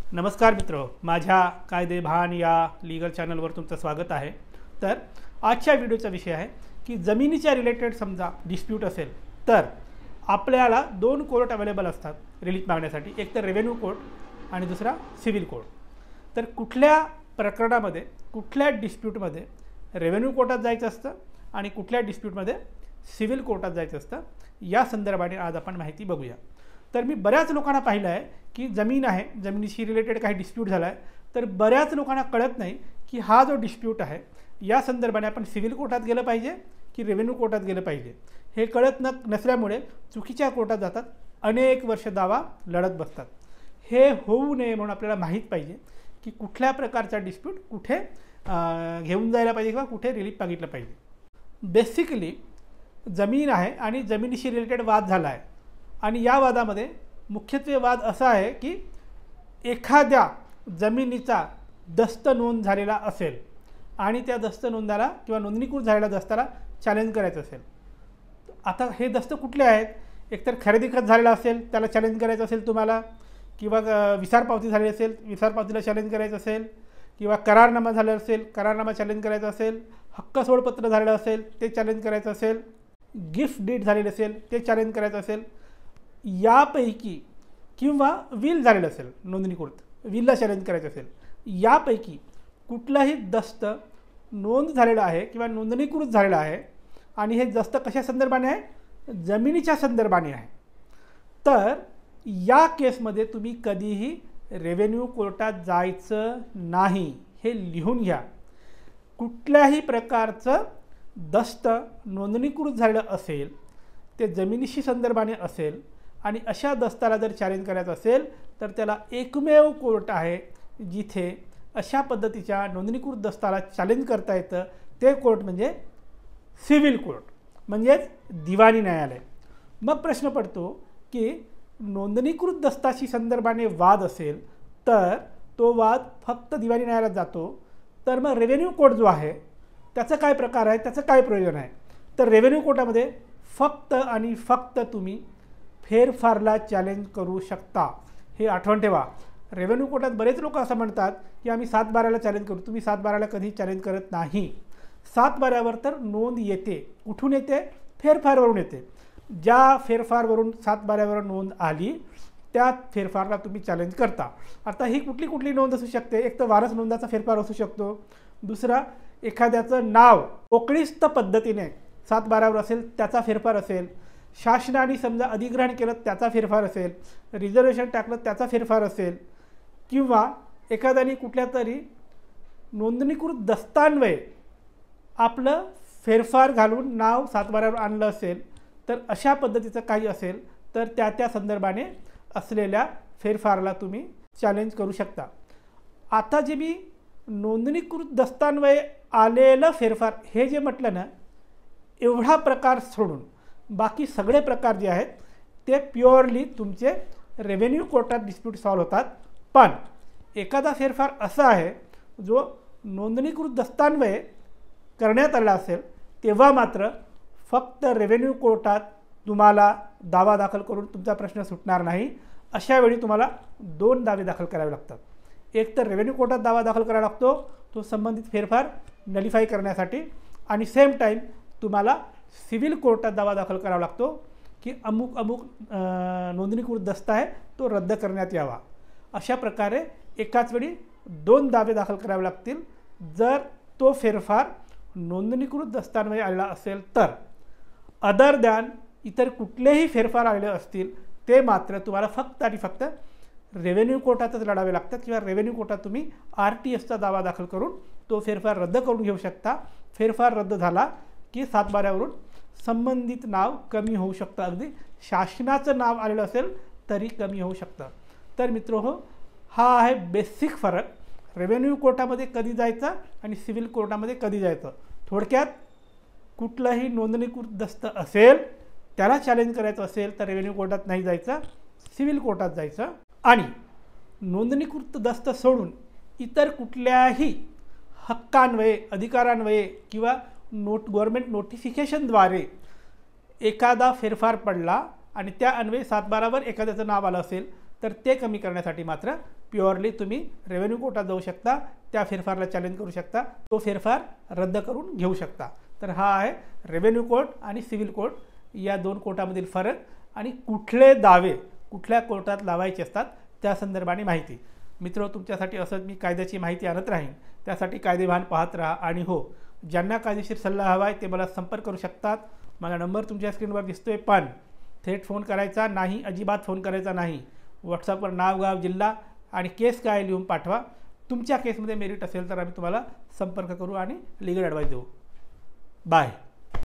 नमस्कार मित्र, माझ्या कायदे भान या लीगल चॅनलवर तुमचं स्वागत आहे। तर आजच्या व्हिडिओचा विषय आहे की जमिनीच्या रिलेटेड समजा डिस्प्यूट असेल तर आपल्याला दोन कोर्ट अवेलेबल असतात रिलीफ मागण्यासाठी, एक तर रेव्हेन्यू कोर्ट आणि दुसरा सिव्हिल कोर्ट। तर कुठल्या प्रकरणामध्ये कुठल्या डिस्प्यूटमध्ये रेव्हेन्यू कोर्टात जायचं असतं आणि कुठल्या डिस्प्यूटमध्ये सिव्हिल कोर्टात जायचं असतं या संदर्भाने आज आपण माहिती बघूया। तर मी बऱ्याच लोकांना पाहिलं आहे की जमीन आहे, जमिनीशी रिलेटेड काही डिस्प्यूट झाला आहे, तर बऱ्याच लोकांना कळत नाही की हा जो डिस्प्यूट आहे या संदर्भाने आपण सिव्हिल कोर्टात गेलं पाहिजे की रेव्हेन्यू कोर्टात गेलं पाहिजे हे कळत नसल्यामुळे चुकीच्या कोर्टात जातात, अनेक वर्ष दावा लढत बसतात। हे होऊ नये म्हणून आपल्याला माहीत पाहिजे की कुठल्या प्रकारचा डिस्प्यूट कुठे घेऊन जायला पाहिजे किंवा कुठे रिलीफ मागितलं पाहिजे। बेसिकली जमीन आहे आणि जमिनीशी रिलेटेड वाद झाला आहे आणि या वादामध्ये मुख्यत्वे वाद असा आहे की एखाद्या जमिनीचा दस्त नोंद झालेला असेल आणि त्या दस्त नोंदाला किंवा नोंदणीकृत झालेल्या दस्ताला चॅलेंज करायचं असेल। आता हे दस्त कुठले आहेत? एकतर खरेदी खत झालेला असेल त्याला चॅलेंज करायचं असेल तुम्हाला, किंवा विसार पावती झाली असेल विसार पावतीला चॅलेंज करायचं असेल, किंवा करारनामा झाला असेल करारनामा चॅलेंज करायचा असेल, हक्क सोडपत्र झालेलं असेल ते चॅलेंज करायचं असेल, गिफ्ट डीड झालेलं असेल ते चॅलेंज करायचं असेल यापैकी, किंवा विल झालेलं असेल नोंदणीकृत विलला चॅलेंज करायचं असेल, यापैकी कुठलाही दस्त नोंद झालेला आहे किंवा नोंदणीकृत झालेला आहे आणि हे दस्त कशा संदर्भाने आहे? जमिनीच्या संदर्भाने आहे। तर या केसमध्ये तुम्ही कधीही रेव्हेन्यू कोर्टात जायचं नाही, हे लिहून घ्या। कुठल्याही प्रकारचं दस्त नोंदणीकृत झालेलं असेल, ते जमिनीशी संदर्भाने असेल आणि अशा दस्ताला जर चॅलेंज करायचं असेल तर त्याला एकमेव कोर्ट आहे जिथे अशा पद्धतीच्या नोंदणीकृत दस्ताला चॅलेंज करता येतं, ते कोर्ट म्हणजे सिव्हिल कोर्ट म्हणजेच दिवाणी न्यायालय। मग प्रश्न पडतो की नोंदणीकृत दस्ताशी संदर्भाने वाद असेल तर तो वाद फक्त दिवाणी न्यायालयात जातो, तर मग रेव्हेन्यू कोर्ट जो आहे त्याचं काय प्रकार आहे, त्याचं काय प्रयोजन आहे? तर रेव्हेन्यू कोर्टामध्ये फक्त आणि फक्त तुम्ही फेरफारला चॅलेंज करू शकता, हे आठवण ठेवा। रेव्हेन्यू कोर्टात बरेच लोक असं म्हणतात की आम्ही 7/12ला चॅलेंज करू, तुम्ही 7/12ला कधी चॅलेंज करत नाही। 7/12वर तर नोंद येते, कुठून येते? फेरफारवरून येते। ज्या फेरफारवरून 7/12वर नोंद आली त्या फेरफारला तुम्ही चॅलेंज करता। आता ही कुठली नोंद असू शकते? एक तर वारस नोंदाचा फेरफार असू शकतो, दुसरा एखाद्याचं नाव पोकळीस्त पद्धतीने 7/12वर असेल त्याचा फेरफार असेल, शासनाने समजा अधिग्रहण केलं त्याचा फेरफार असेल, रिझर्वेशन टाकलं त्याचा फेरफार असेल, किंवा एखाद्याने कुठल्या तरी नोंदणीकृत दस्तान्वये आपलं फेरफार घालून नाव 7/12वर आणलं असेल, तर अशा पद्धतीचं काही असेल तर त्या संदर्भाने असलेल्या फेरफारला तुम्ही चॅलेंज करू शकता। आता जे मी नोंदणीकृत दस्तान्वये आलेलं फेरफार हे जे म्हटलं ना, एवढा प्रकार सोडून बाकी सगळे प्रकार जे आहेत ते प्युअरली तुमचे रेव्हेन्यू कोर्टात डिस्प्यूट सॉल्व होतात। पण एखादा फेरफार असा आहे जो नोंदणीकृत दस्तान्वये करण्यात आला असेल तेव्हा मात्र फक्त रेव्हेन्यू कोर्टात तुम्हाला दावा दाखल करून तुमचा प्रश्न सुटणार नाही। अशा वेळी तुम्हाला 2 दावे दाखल करावे लागतात। एक तर रेव्हेन्यू कोर्टात दावा दाखल करावा लागतो तो संबंधित फेरफार नलिफाय करण्यासाठी, आणि सेम टाईम तुम्हाला सिव्हिल कोर्टात दावा दाखल करावा लागतो की अमुक नोंदणीकृत दस्त आहे तो रद्द करण्यात यावा। अशा प्रकारे एकाच वेळी 2 दावे दाखल करावे लागतील जर तो फेरफार नोंदणीकृत दस्तान्वये आलेला असेल तर। अदर दॅन इतर कुठलेही फेरफार आलेले असतील ते मात्र तुम्हाला फक्त आणि फक्त रेव्हेन्यू कोर्टातच लढावे लागतात, किंवा रेव्हेन्यू कोर्टात तुम्ही RTSचा दावा दाखल करून तो फेरफार रद्द करून घेऊ शकता। फेरफार रद्द झाला की 7/12वरून संबंधित नाव कमी होऊ शकतं, अगदी शासनाचं नाव आलेलं असेल तरी कमी होऊ शकतं। तर मित्रहो, हा आहे बेसिक फरक रेव्हेन्यू कोर्टामध्ये कधी जायचं आणि सिव्हिल कोर्टामध्ये कधी जायचं। थोडक्यात कुठलंही नोंदणीकृत दस्त असेल त्याला चॅलेंज करायचं असेल तर रेव्हेन्यू कोर्टात नाही जायचं, सिव्हिल कोर्टात जायचं। आणि नोंदणीकृत दस्त सोडून इतर कुठल्याही हक्कान्वये अधिकारान्वये किंवा गव्हर्नमेंट नोटिफिकेशनद्वारे एखादा फेरफार पडला आणि त्या अन्वये 7/12वर एखाद्याचं नाव आलं असेल तर ते कमी करण्यासाठी मात्र प्युअरली तुम्ही रेव्हेन्यू कोर्टात जाऊ शकता, त्या फेरफारला चॅलेंज करू शकता, तो फेरफार रद्द करून घेऊ शकता. तर हा आहे रेव्हेन्यू कोर्ट आणि सिव्हिल कोर्ट या दोन कोर्टामधील फरक आणि कुठले दावे कुठल्या कोर्टात लावायचे असतात त्या संदर्भाने माहिती. मित्र, तुमच्यासाठी असंच मी कायद्याची माहिती आणत राहीन. त्यासाठी कायदेभान पाहत राहा. आणि हो, ज्यांना कायदेशीर सल्ला हवा आहे ते मला संपर्क करू शकतात. माझा नंबर तुमच्या स्क्रीनवर दिसतोय, पण थेट फोन करायचा नाही, अजिबात फोन करायचा नाही. व्हॉट्सअपवर नाव, गाव, जिल्हा आणि केस काय लिहून पाठवा. तुमच्या केसमध्ये मेरिट असेल तर आम्ही तुम्हाला संपर्क करू आणि लीगल ॲडवाईस देऊ. बाय.